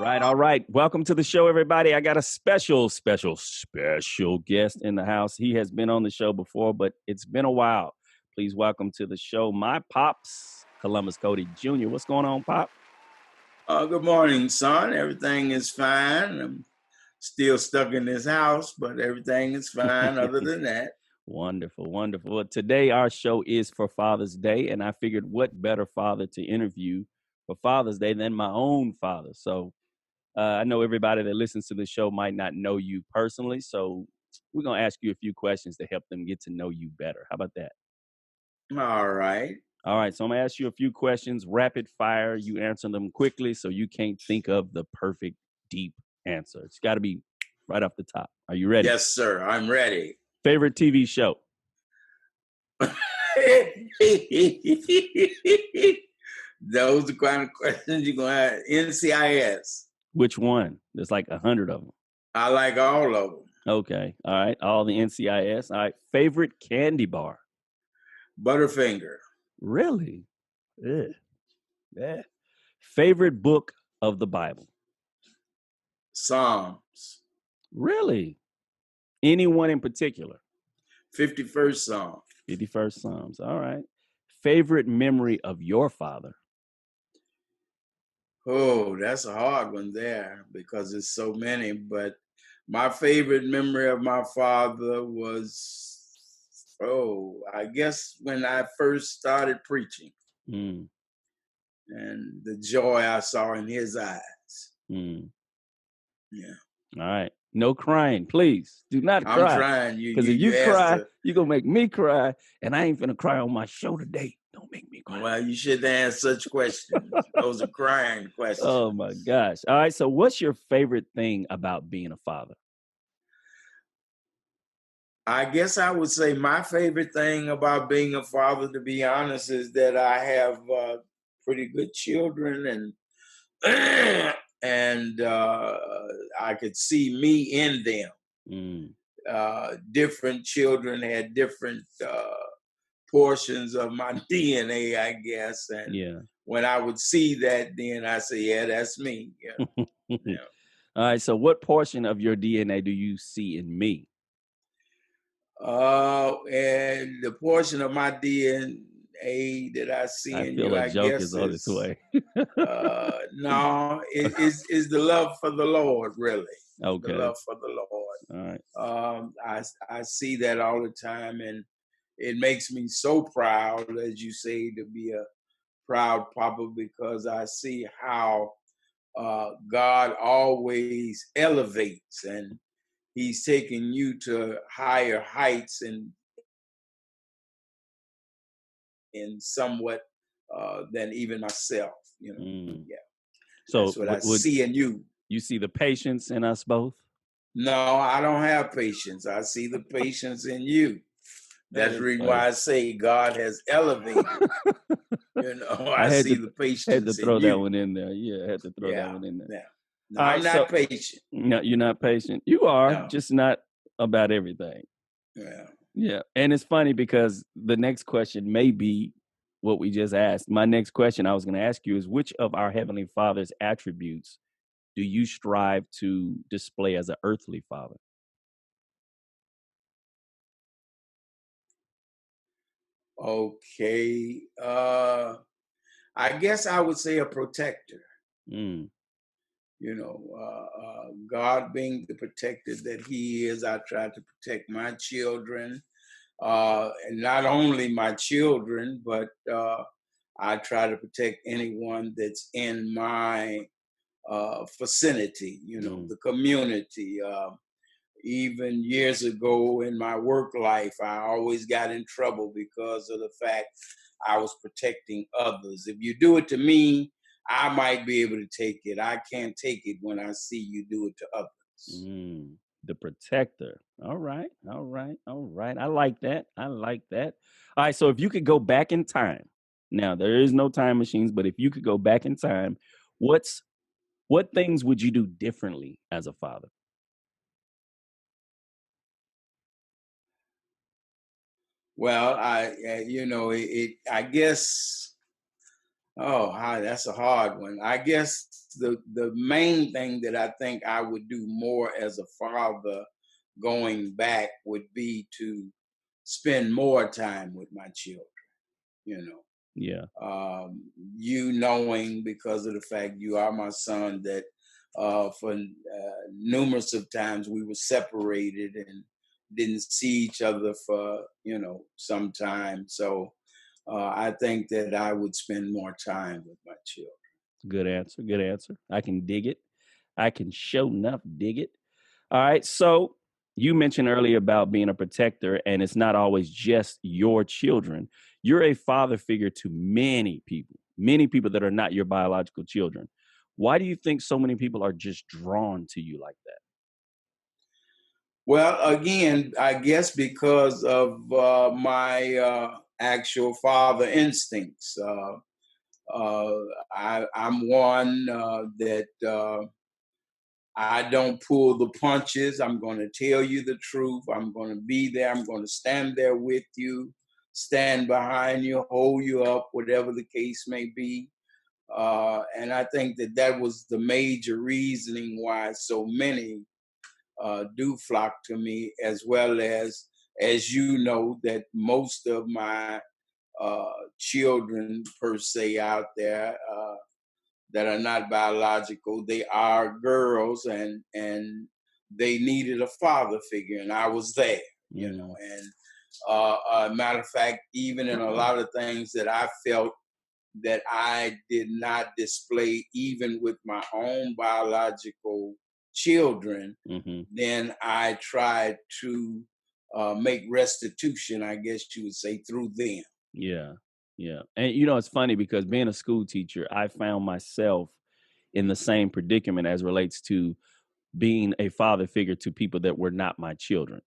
All right. Welcome to the show, everybody. I got a special guest in the house. He has been on the show before, but it's been a while. Please welcome to the show my pops, Columbus Cody Jr. What's going on, Pop? Good morning, son. Everything is fine. I'm still stuck in this house, but everything is fine other than that. Wonderful. Well, today our show is for Father's Day, and I figured what better father to interview for Father's Day than my own father. So I know everybody that listens to the show might not know you personally, so we're going to ask you a few questions to help them get to know you better. How about that? All right. All right, so I'm going to ask you a few questions, rapid fire. You answer them quickly so you can't think of the perfect, deep answer. It's got to be right off the top. Are you ready? Yes, sir. I'm ready. Favorite TV show? Those are the kind of questions you're going to have. NCIS. Which one? There's like 100 of them. I like all of them. Okay, all right, all the NCIS. All right, favorite candy bar? Butterfinger. Really? Ugh. Yeah. Favorite book of the Bible? Psalms. Really? Anyone in particular? 51st Psalm. 51st Psalms. All right. Favorite memory of your father? Oh, that's a hard one there because there's so many. But my favorite memory of my father was, I guess when I first started preaching and the joy I saw in his eyes. Yeah. All right. No crying, please. Do not cry. I'm trying. Because if you cry, you're going to make me cry, and I ain't finna cry on my show today. Don't make me cry. Well, you shouldn't ask such questions. Those are crying questions. Oh, my gosh. All right. So what's your favorite thing about being a father? I guess I would say my favorite thing about being a father, to be honest, is that I have pretty good children, and I could see me in them. Different children had different portions of my DNA, I guess. And when I would see that, then I say, yeah, that's me. Yeah. Yeah. All right. So what portion of your DNA do you see in me? And the portion of my DNA that I see in you, I guess, is on its way. No, it is the love for the Lord, really. Okay. The love for the Lord. All right. I see that all the time, and it makes me so proud, as you say, to be a proud papa, because I see how God always elevates, and He's taking you to higher heights and somewhat than even myself, you know. Yeah. So that's what I see in you. You see the patience in us both? No, I don't have patience. I see the patience in you. That's the reason why I say God has elevated. You know, I see the patience in you. Had to throw that one in there. Yeah, I had to throw that one in there. Yeah. No, I'm not patient. No, you're not patient. You are, just not about everything. Yeah. Yeah. And it's funny because the next question may be what we just asked. My next question I was going to ask you is, which of our Heavenly Father's attributes do you strive to display as an earthly father? Okay. I guess I would say a protector. You know, God being the protector that He is, I try to protect my children. And not only my children, but I try to protect anyone that's in my vicinity, you know, the community. Even years ago in my work life, I always got in trouble because of the fact I was protecting others. If you do it to me, I might be able to take it. I can't take it when I see you do it to others. The protector. All right. I like that. All right. So if you could go back in time, now there is no time machines, but if you could go back in time, what things would you do differently as a father? Well, I guess Oh, hi, that's a hard one. I guess the main thing that I think I would do more as a father going back would be to spend more time with my children, you know. Yeah. You knowing because of the fact you are my son that for numerous of times we were separated and didn't see each other for some time. So I think that I would spend more time with my children. Good answer. Good answer. I can dig it. I can show enough dig it. All right. So you mentioned earlier about being a protector, and it's not always just your children. You're a father figure to many people that are not your biological children. Why do you think so many people are just drawn to you like that? Well, again, I guess because of my actual father instincts. Uh, I'm one that I don't pull the punches. I'm going to tell you the truth. I'm going to be there. I'm going to stand there with you, stand behind you, hold you up, whatever the case may be. And I think that that was the major reasoning why so many do flock to me, as well as you know, that most of my children per se out there that are not biological, they are girls, and they needed a father figure, and I was there, Mm, And matter of fact, even in a lot of things that I felt that I did not display, even with my own biological children, hmm then I tried to make restitution, I guess you would say, through them. Yeah. Yeah. And it's funny because being a school teacher, I found myself in the same predicament as relates to being a father figure to people that were not my children.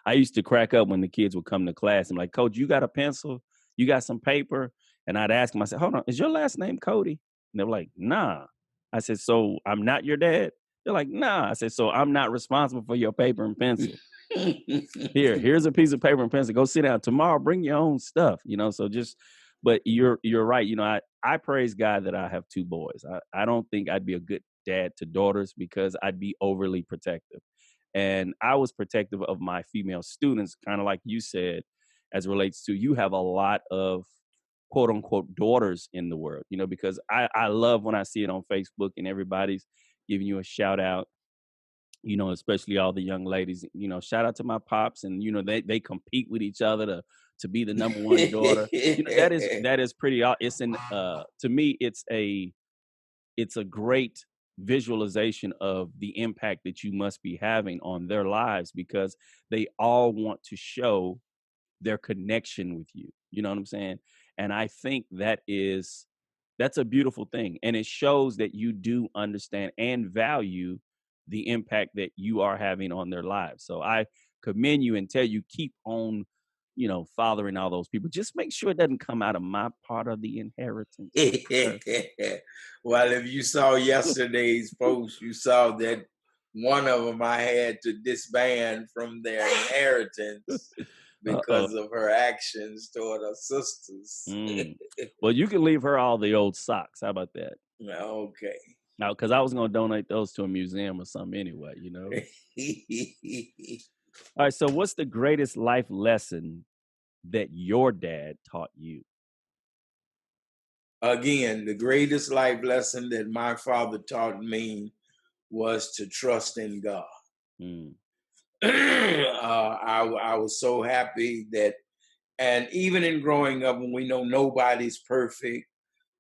I used to crack up when the kids would come to class and like, Coach, you got a pencil? You got some paper? And I'd ask them, I said, hold on, is your last name Cody? And they were like, nah. I said, so I'm not your dad? They're like, nah. I said, so I'm not responsible for your paper and pencil. Here's a piece of paper and pencil. Go sit down. Tomorrow, bring your own stuff. So but you're right. I praise God that I have two boys. I don't think I'd be a good dad to daughters because I'd be overly protective. And I was protective of my female students, kind of like you said, as relates to you have a lot of quote unquote daughters in the world, because I love when I see it on Facebook and everybody's giving you a shout out, especially all the young ladies, shout out to my pops, and they compete with each other to be the number one daughter. That is pretty it's an to me it's a great visualization of the impact that you must be having on their lives because they all want to show their connection with you. You know what I'm saying? And I think that's a beautiful thing. And it shows that you do understand and value the impact that you are having on their lives. So I commend you and tell you keep on, fathering all those people. Just make sure it doesn't come out of my part of the inheritance. Okay? Well, if you saw yesterday's post, you saw that one of them I had to disband from their inheritance Uh-oh. because of her actions toward her sisters. Mm. Well, you can leave her all the old socks. How about that? Okay. Now, because I was going to donate those to a museum or something anyway. All right. So, what's the greatest life lesson that your dad taught you? Again, the greatest life lesson that my father taught me was to trust in God. Mm, I was so happy that, and even in growing up, when we know nobody's perfect,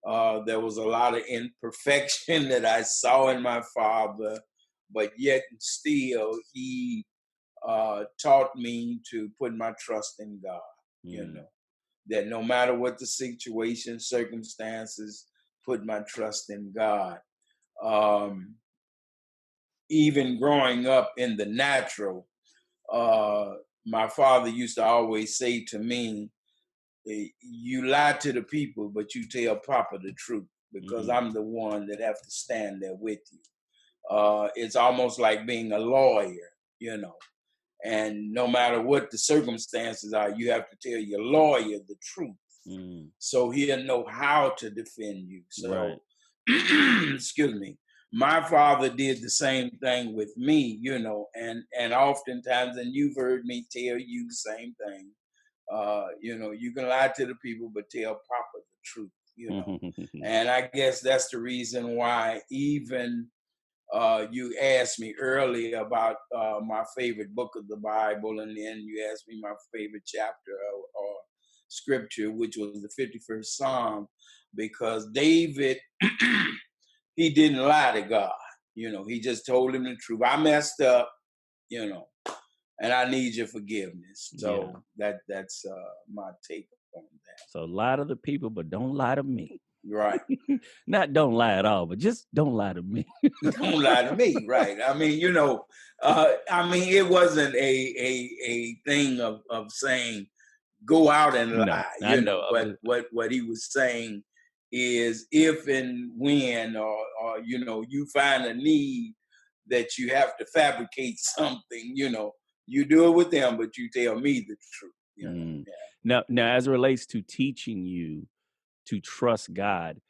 there was a lot of imperfection that I saw in my father, but yet still he taught me to put my trust in God. mm, That no matter what the situation, circumstances, put my trust in God. Um, Even growing up in the natural, uh, my father used to always say to me, you lie to the people, but you tell Papa the truth because mm, I'm the one that have to stand there with you. It's almost like being a lawyer, you know. And no matter what the circumstances are, you have to tell your lawyer the truth. So he'll know how to defend you. Right. So, excuse me. My father did the same thing with me, and oftentimes, and you've heard me tell you the same thing. You can lie to the people, but tell Papa the truth. And I guess that's the reason why even you asked me earlier about my favorite book of the Bible, and then you asked me my favorite chapter or scripture, which was the 51st Psalm, because David, he didn't lie to God. He just told him the truth. I messed up, and I need your forgiveness. So that's my take on that. So lie to the people, but don't lie to me. Right. Not don't lie at all, but just don't lie to me. Don't lie to me, right? I mean, it wasn't a thing of saying go out and lie, I know. But what he was saying is if and when or you find a need that you have to fabricate something, you do it with them, but you tell me the truth. Yeah. Now, as it relates to teaching you to trust God,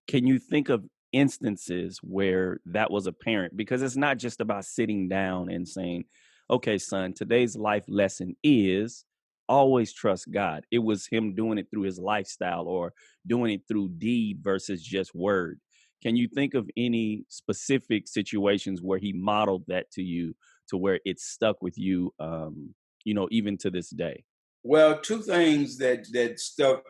can you think of instances where that was apparent? Because it's not just about sitting down and saying, okay, son, today's life lesson is always trust God. It was him doing it through his lifestyle or doing it through deed versus just word. Can you think of any specific situations where he modeled that to you to where it stuck with you, even to this day? Well, two things that stuck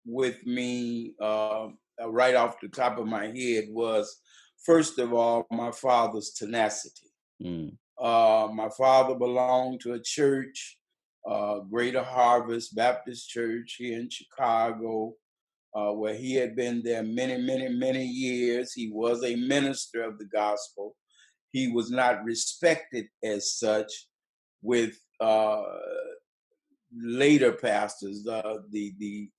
with me right off the top of my head was, first of all, my father's tenacity. My father belonged to a church, Greater Harvest Baptist Church here in Chicago, where he had been there many, many, many years. He was a minister of the gospel. He was not respected as such with later pastors. The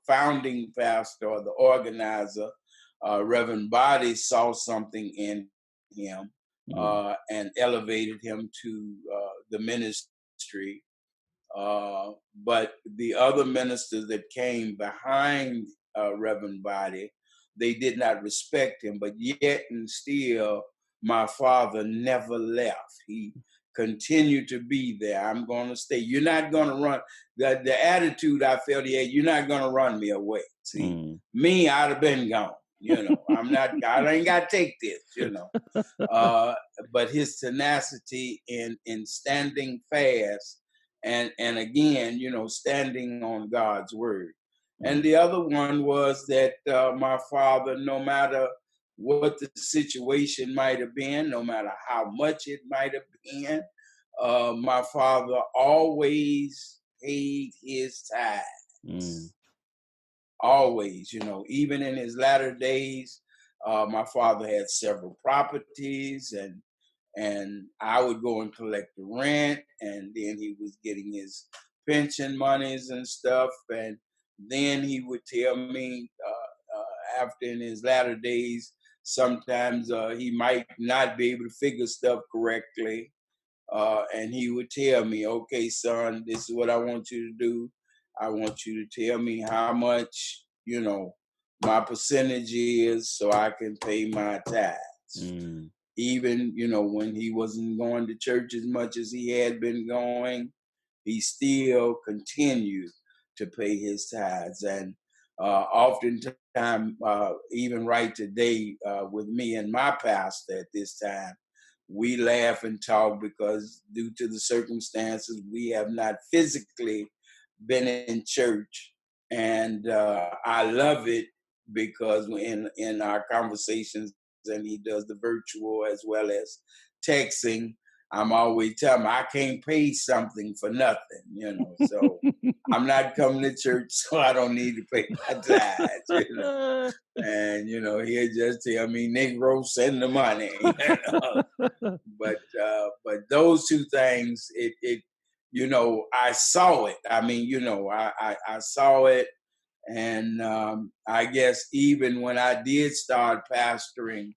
founding pastor or the organizer, Reverend Cody, saw something in him and elevated him to the ministry. But the other ministers that came behind Reverend Cody, they did not respect him. But yet and still, my father never left. He continued to be there. I'm going to stay. You're not going to run. The attitude I felt he had, you're not going to run me away. See, me, I'd have been gone. I'm not, I ain't got to take this, but his tenacity in standing fast and again, standing on God's word. And the other one was that my father, no matter what the situation might have been, no matter how much it might have been, my father always paid his tithes. Always, even in his latter days, my father had several properties, and I would go and collect the rent, and then he was getting his pension monies and stuff, and then he would tell me after in his latter days, sometimes he might not be able to figure stuff correctly, and he would tell me, "Okay, son, this is what I want you to do. I want you to tell me how much, my percentage is so I can pay my tithes." Even, when he wasn't going to church as much as he had been going, he still continued to pay his tithes. And oftentimes, even right today, with me and my pastor at this time, we laugh and talk because due to the circumstances, we have not physically been in church. And I love it because in our conversations, and he does the virtual as well as texting, I'm always telling him I can't pay something for nothing, so I'm not coming to church, so I don't need to pay my tithes. And he'll just tell me, "Negro, send the money." But those two things, I saw it. I mean, I saw it, and I guess even when I did start pastoring,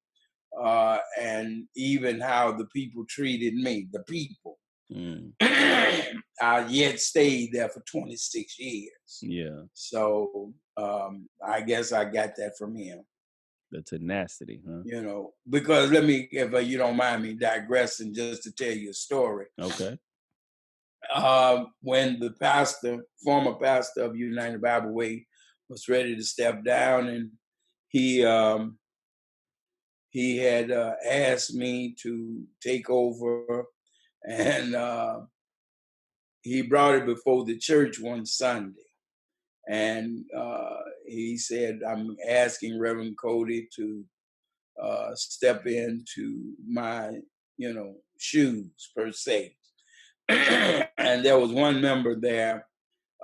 and even how the people treated me, the people. I yet stayed there for 26 years. Yeah. So I guess I got that from him. The tenacity, huh? You know, because let me, if you don't mind me digressing, just to tell you a story. Okay. When the former pastor of United Bible Way, was ready to step down, and he had asked me to take over, and he brought it before the church one Sunday, and he said, "I'm asking Reverend Cody to step into my, shoes per se." And there was one member there.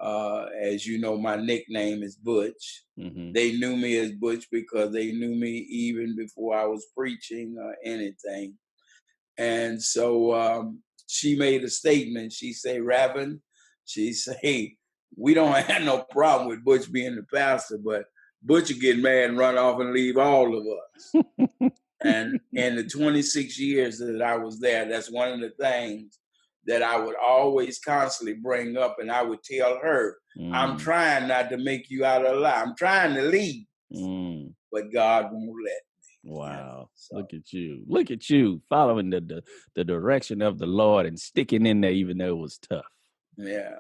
As you know, my nickname is Butch. Mm-hmm. They knew me as Butch because they knew me even before I was preaching or anything. And so she made a statement. She said, "Reverend," she said, "we don't have no problem with Butch being the pastor, but Butch would get mad and run off and leave all of us." And in the 26 years that I was there, that's one of the things that I would always constantly bring up. And I would tell her, "I'm trying not to make you out of lie. I'm trying to leave, but God won't let me." Wow. So. Look at you. Look at you following the direction of the Lord and sticking in there even though it was tough. Yeah.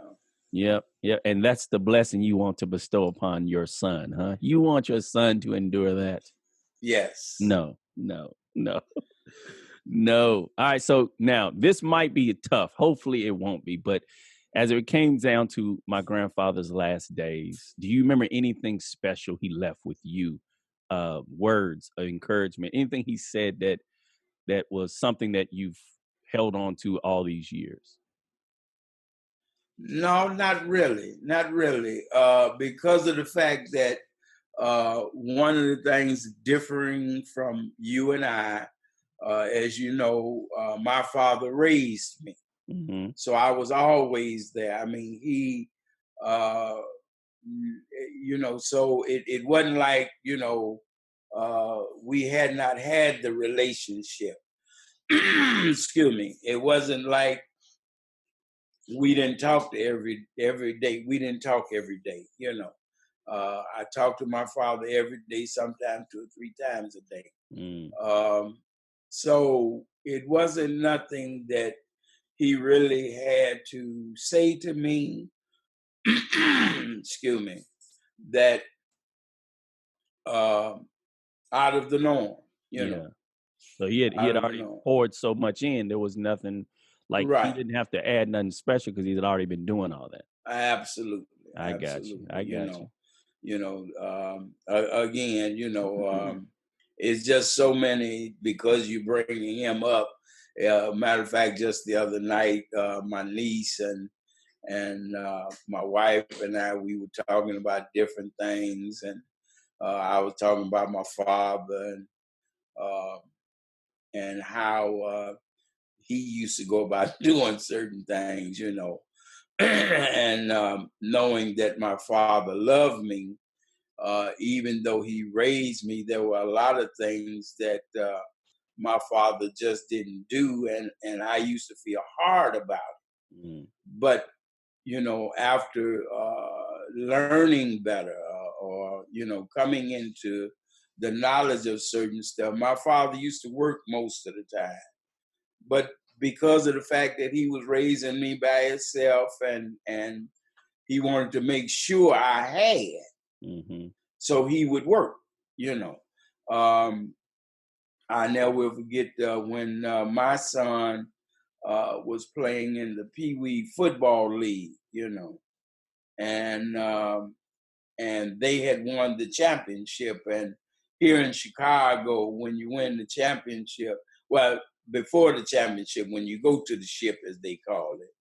Yep. Yep. And that's the blessing you want to bestow upon your son, huh? You want your son to endure that? Yes. No. No. All right. So now this might be tough. Hopefully it won't be. But as it came down to my grandfather's last days, do you remember anything special he left with you? Words of encouragement, anything he said that was something that you've held on to all these years? No, not really. Not really. Because of the fact that one of the things differing from you and I, as you know, my father raised me. Mm-hmm. So I was always there. I mean, he, so it wasn't like, we had not had the relationship. Excuse me. It wasn't like we didn't talk to every day. We didn't talk every day, I talked to my father every day, sometimes 2 or 3 times a day. So it wasn't nothing that he really had to say to me, excuse me, that out of the norm, know. So he had already poured so much in. There was nothing like he didn't have to add nothing special because he had already been doing all that. Absolutely. I got you. Again, it's just so many because you're bringing him up. Matter of fact, just the other night, my niece and my wife and I, we were talking about different things, and I was talking about my father and how he used to go about doing certain things, and knowing that my father loved me, even though he raised me, there were a lot of things that my father just didn't do, and I used to feel hard about it. But after learning better, or coming into the knowledge of certain stuff, my father used to work most of the time, but because of the fact that he was raising me by himself, and he wanted to make sure I had, so he would work. I never will forget when my son was playing in the Pee Wee football league, and they had won the championship. And here in Chicago, when you win the championship, well, before the championship, when you go to the ship, as they call it,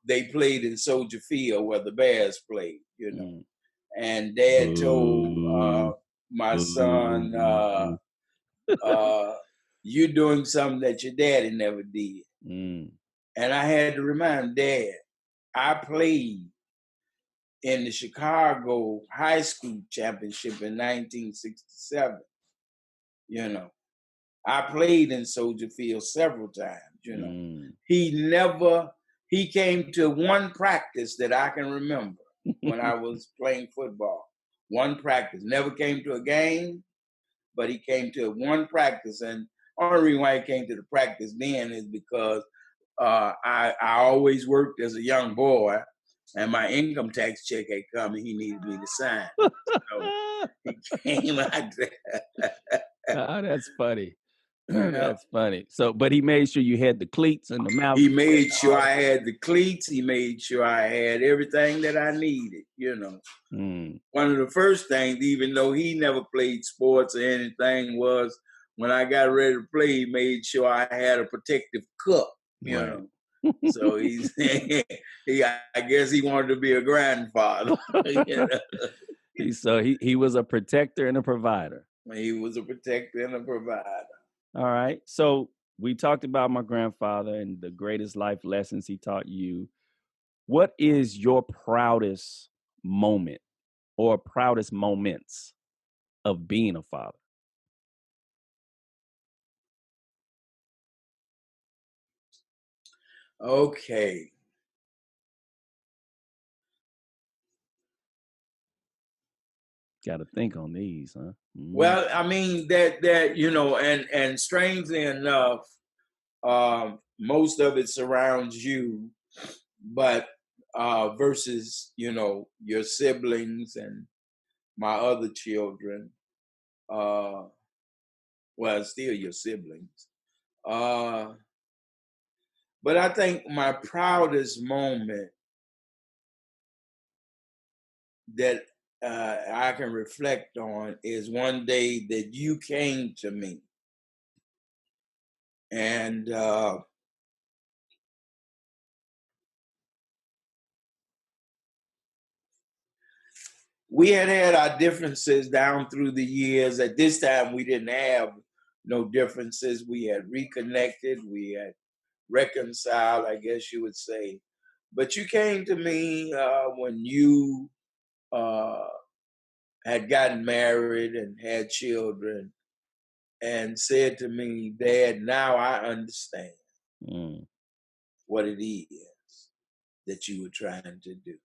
they played in Soldier Field where the Bears played, And Dad told my son, "You're doing something that your daddy never did." And I had to remind Dad, I played in the Chicago High School Championship in 1967, I played in Soldier Field several times, you know. Mm. He came to one practice that I can remember when I was playing football. One practice. Never came to a game, but he came to one practice. And only reason why he came to the practice then is because I always worked as a young boy, and my income tax check had come, and he needed me to sign. So he came out there. Oh, that's funny. That's funny. So, but he made sure you had the cleats and the mouth. He made sure I had the cleats. He made sure I had everything that I needed, you know. Mm. One of the first things, even though he never played sports or anything, was when I got ready to play, he made sure I had a protective cup, you Right. know. So I guess he wanted to be a grandfather. You know? He was a protector and a provider. He was a protector and a provider. All right. So we talked about my grandfather and the greatest life lessons he taught you. What is your proudest moment or proudest moments of being a father? Okay. Got to think on these, huh? Mm. Well, I mean that you know, and strangely enough, most of it surrounds you, but versus you know your siblings and my other children, well, still your siblings. But I think my proudest moment that I can reflect on is one day that you came to me and we had our differences down through the years. At this time, we didn't have no differences. We had reconnected, we had reconciled, I guess you would say. But you came to me when you uh, had gotten married and had children and said to me, Dad, now I understand what it is that you were trying to do.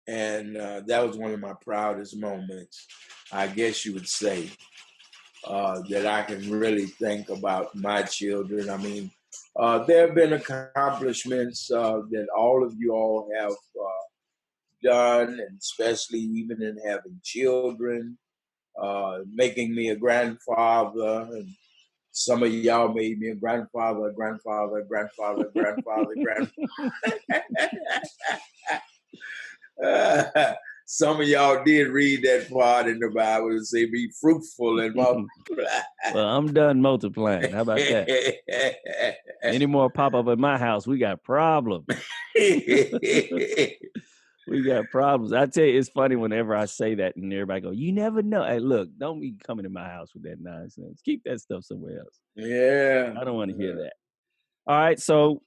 And that was one of my proudest moments, I guess you would say, that I can really think about my children. I mean, there have been accomplishments that all of you all have done, and especially even in having children, making me a grandfather, and some of y'all made me a grandfather, grandfather. Some of y'all did read that part in the Bible and say, be fruitful and multiply. Well, I'm done multiplying. How about that? Any more pop up at my house, we got problems. We got problems. I tell you, it's funny whenever I say that and everybody go, you never know. Hey, look, don't be coming to my house with that nonsense. Keep that stuff somewhere else. Yeah. I don't want to hear that. All right. So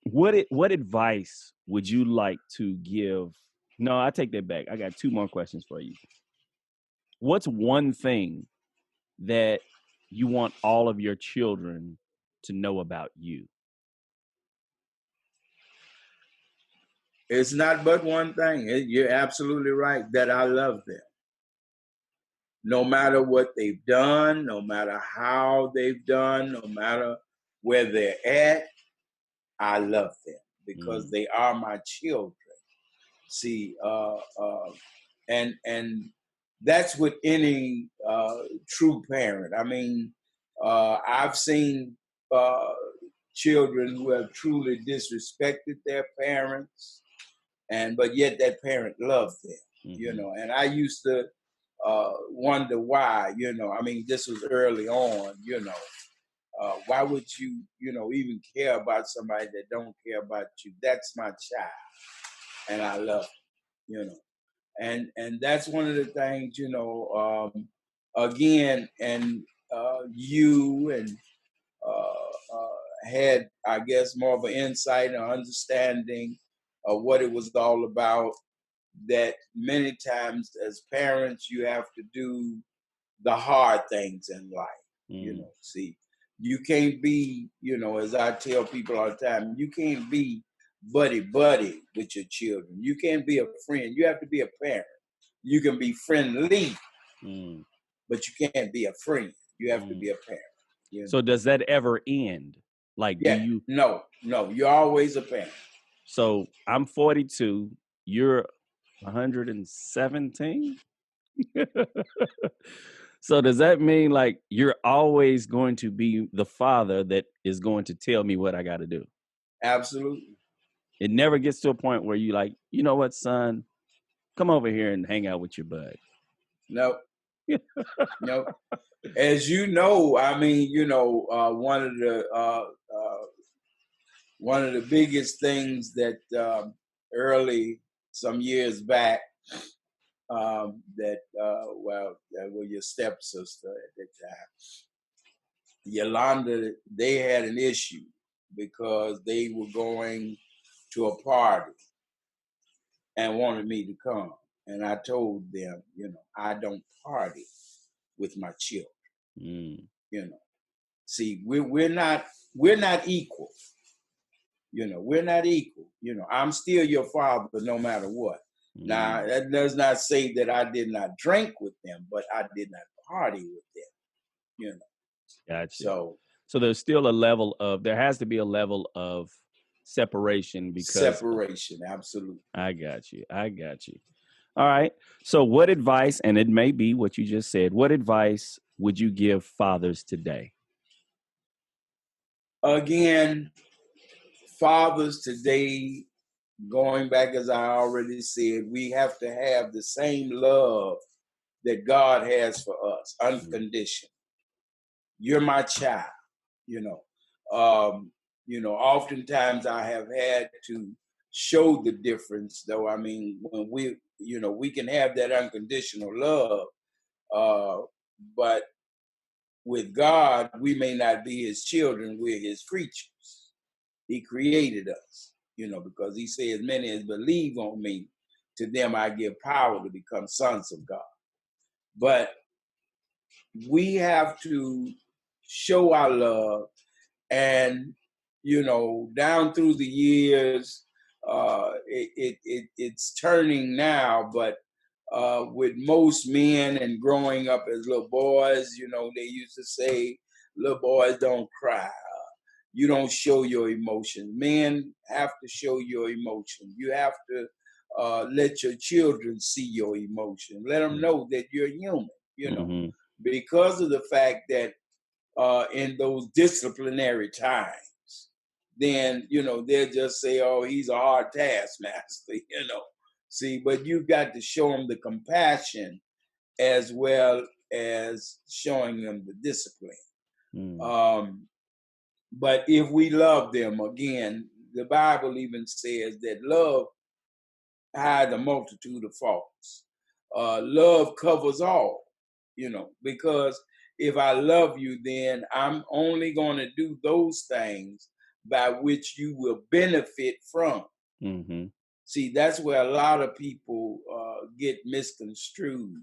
what advice would you like to give? No, I take that back. I got two more questions for you. What's one thing that you want all of your children to know about you? It's not but one thing. You're absolutely right that I love them. No matter what they've done, no matter how they've done, no matter where they're at, I love them because they are my children. See, and that's with any true parent. I mean, I've seen children who have truly disrespected their parents, but yet that parent loved them. You know, and I used to wonder why. You know, I mean, this was early on. You know, why would you, you know, even care about somebody that don't care about you? That's my child, and I love them, you know. And that's one of the things, you know, again, and you and had, I guess, more of an insight or understanding of what it was all about, that many times as parents, you have to do the hard things in life. See, you can't be, as I tell people all the time, you can't be buddy with your children. You can't be a friend. You have to be a parent. You can be friendly, but you can't be a friend. You have to be a parent. So does that ever end? Like, do you? No, you're always a parent. So I'm 42. You're 117. So does that mean like you're always going to be the father that is going to tell me what I got to do? Absolutely. It never gets to a point where you like, you know what, son, come over here and hang out with your bud. Nope. Nope. As you know, I mean, one of the biggest things that early some years back that was your stepsister at that time, Yolanda, they had an issue because they were going to a party and wanted me to come. And I told them, I don't party with my children. See, we're not equal. We're not equal. I'm still your father no matter what. Now, that does not say that I did not drink with them, but I did not party with them. Gotcha. So there's still there has to be a level of separation because separation, absolutely. I got you. All right. So what advice, and it may be what you just said, what advice would you give fathers today? Again, fathers today, going back, as I already said, we have to have the same love that God has for us, unconditional. You're my child, oftentimes I have had to show the difference, though. I mean, when we can have that unconditional love, but with God, we may not be his children, we're his creatures. He created us, because he says, many as believe on me, to them I give power to become sons of God. But we have to show our love, and down through the years, it's turning now. But with most men and growing up as little boys, they used to say, little boys don't cry. You don't show your emotions. Men have to show your emotion. You have to let your children see your emotion. Let them know that you're human, because of the fact that in those disciplinary times, then, they'll just say, oh, he's a hard taskmaster, See, but you've got to show them the compassion as well as showing them the discipline. But if we love them, again, the Bible even says that love hides a multitude of faults. Love covers all, because if I love you, then I'm only going to do those things by which you will benefit from. See, that's where a lot of people get misconstrued.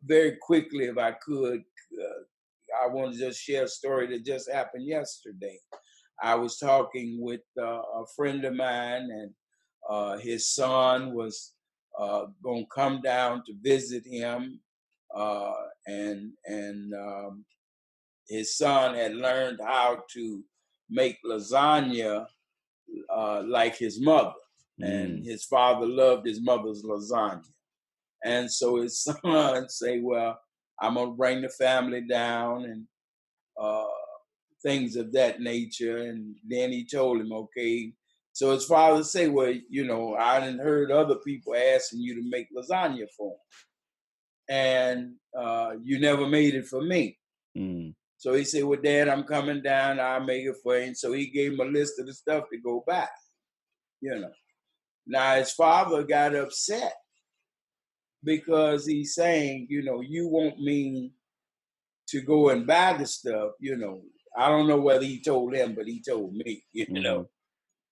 Very quickly, if I could, I want to just share a story that just happened yesterday. I was talking with a friend of mine, and his son was going to come down to visit him, and his son had learned how to make lasagna like his mother, and his father loved his mother's lasagna. And so his son say, well, I'm going to bring the family down, and things of that nature. And then he told him, okay. So his father say, well, I didn't heard other people asking you to make lasagna for them, and you never made it for me. So he said, well, Dad, I'm coming down. I'll make it for him. So he gave him a list of the stuff to go buy. Now his father got upset because he's saying, you want me to go and buy the stuff. I don't know whether he told him, but he told me,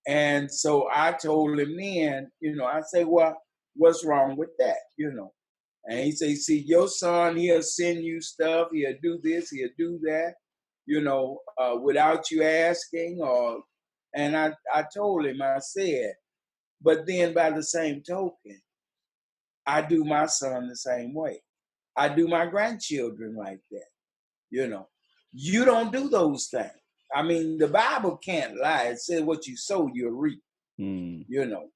And so I told him then, I say, well, what's wrong with that? And he say, see, your son, he'll send you stuff. He'll do this. He'll do that, without you asking. And I told him, I said, but then by the same token, I do my son the same way. I do my grandchildren like that. You don't do those things. I mean, the Bible can't lie. It says what you sow, you'll reap.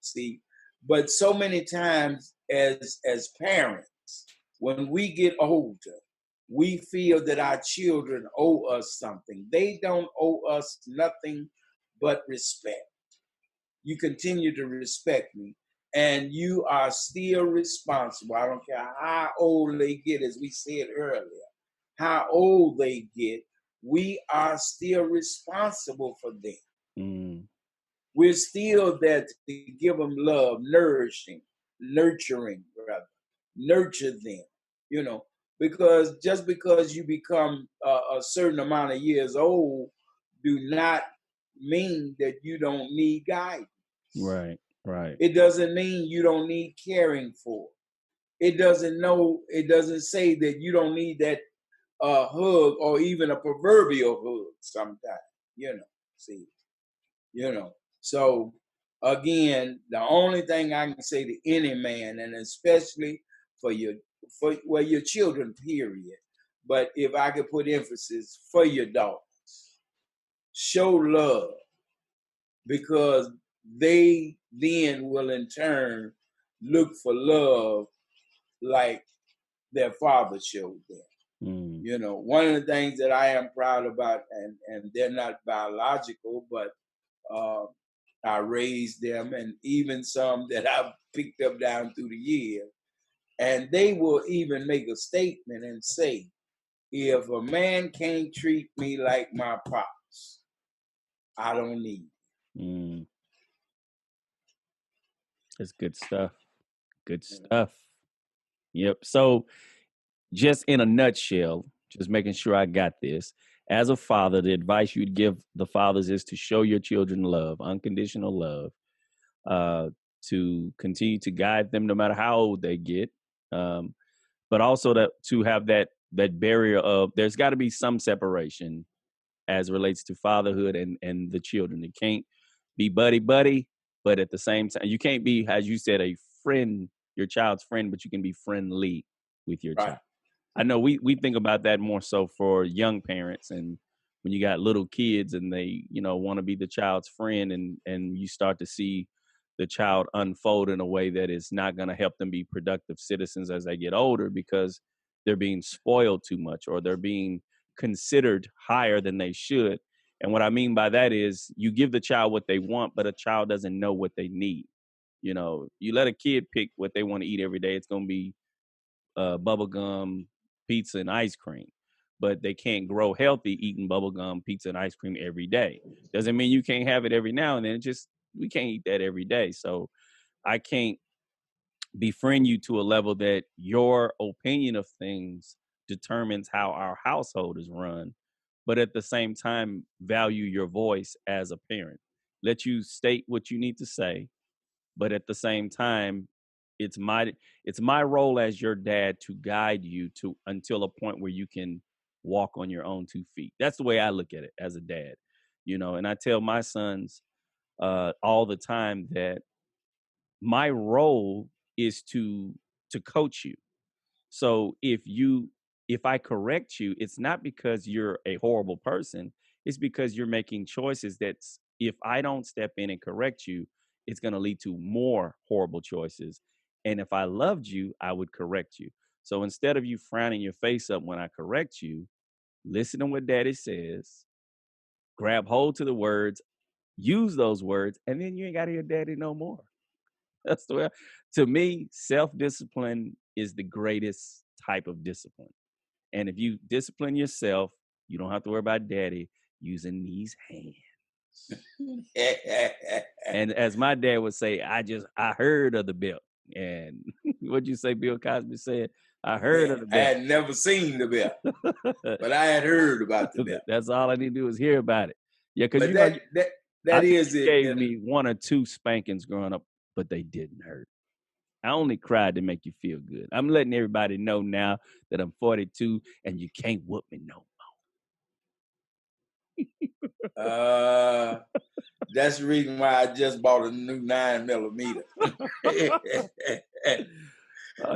See. But so many times as parents, when we get older, we feel that our children owe us something. They don't owe us nothing but respect. You continue to respect me, and you are still responsible. I don't care how old they get, as we said earlier, how old they get, we are still responsible for them. We're still there to give them love, nurture them, because just because you become a certain amount of years old do not mean that you don't need guidance. Right. It doesn't mean you don't need caring for. It doesn't say that you don't need that hug or even a proverbial hug sometimes, see. So again, the only thing I can say to any man, and especially for your children, period. But if I could put emphasis for your daughters, show love, because they then will in turn look for love like their father showed them. One of the things that I am proud about, and they're not biological, but I raised them, and even some that I've picked up down through the years. And they will even make a statement and say, if a man can't treat me like my pops, I don't need it. That's good stuff. Good stuff. Yep. So just in a nutshell, just making sure I got this. As a father, the advice you'd give the fathers is to show your children love, unconditional love, to continue to guide them no matter how old they get, but also to have that barrier of there's got to be some separation as relates to fatherhood and the children. It can't be buddy, but at the same time, you can't be, as you said, a friend, your child's friend, but you can be friendly with your child. I know we think about that more so for young parents, and when you got little kids and they, want to be the child's friend, and you start to see the child unfold in a way that is not going to help them be productive citizens as they get older because they're being spoiled too much or they're being considered higher than they should. And what I mean by that is you give the child what they want, but a child doesn't know what they need. You let a kid pick what they want to eat every day. It's going to be bubble gum, pizza, and ice cream. But they can't grow healthy eating bubble gum, pizza, and ice cream every day. Doesn't mean you can't have it every now and then. We can't eat that every day. So I can't befriend you to a level that your opinion of things determines how our household is run. But at the same time, value your voice as a parent. Let you state what you need to say, but at the same time, it's my role as your dad to guide you to until a point where you can walk on your own 2 feet. That's the way I look at it as a dad, and I tell my sons all the time that my role is to coach you. So if I correct you, it's not because you're a horrible person. It's because you're making choices that if I don't step in and correct you, it's going to lead to more horrible choices. And if I loved you, I would correct you. So instead of you frowning your face up when I correct you, listen to what daddy says, grab hold to the words, use those words, and then you ain't got to hear daddy no more. That's the way. To me, self-discipline is the greatest type of discipline. And if you discipline yourself, you don't have to worry about daddy using these hands. And as my dad would say, I heard of the belt. And what'd you say Bill Cosby said? I heard of the belt. I had never seen the belt, but I had heard about the belt. That's all I need to do is hear about it. Yeah, because that is it. Gave me 1 or 2 spankings growing up, but they didn't hurt. I only cried to make you feel good. I'm letting everybody know now that I'm 42 and you can't whoop me no more. That's the reason why I just bought a new 9mm.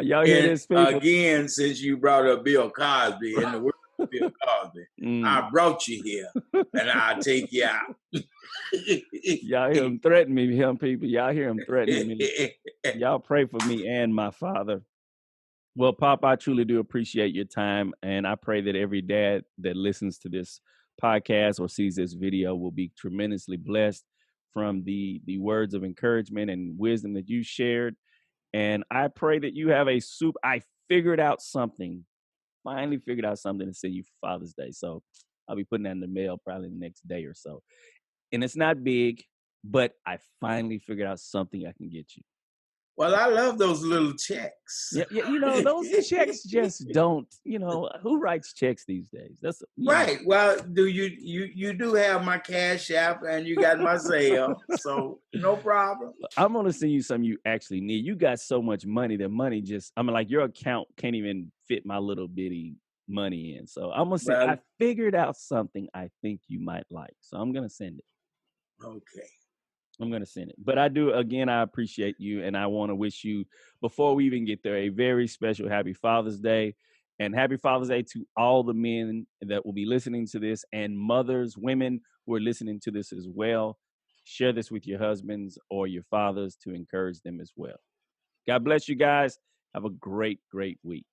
Y'all hear this, people? Again, since you brought up Bill Cosby and the word Bill Cosby, I brought you here and I'll take you out. Y'all hear him threaten me, people. Y'all hear him threatening me. Y'all pray for me and my father. Well, Pop, I truly do appreciate your time. And I pray that every dad that listens to this podcast or sees this video will be tremendously blessed from the words of encouragement and wisdom that you shared. And I pray that you have I figured out something, finally figured out something to send you for Father's Day. So I'll be putting that in the mail probably the next day or so. And it's not big, but I finally figured out something I can get you. Well, I love those little checks. Yeah, you know, those checks just don't, you know, who writes checks these days? That's right. Know. Well, you do have my Cash App and you got my Zelle, so no problem. I'm gonna send you something you actually need. You got so much money that money just, I mean, like your account can't even fit my little bitty money in. So I'm gonna send. I figured out something I think you might like, so I'm gonna send it. Okay. I'm going to send it. But I do, again, I appreciate you. And I want to wish you, before we even get there, a very special happy Father's Day. And happy Father's Day to all the men that will be listening to this and mothers, women who are listening to this as well. Share this with your husbands or your fathers to encourage them as well. God bless you guys. Have a great, great week.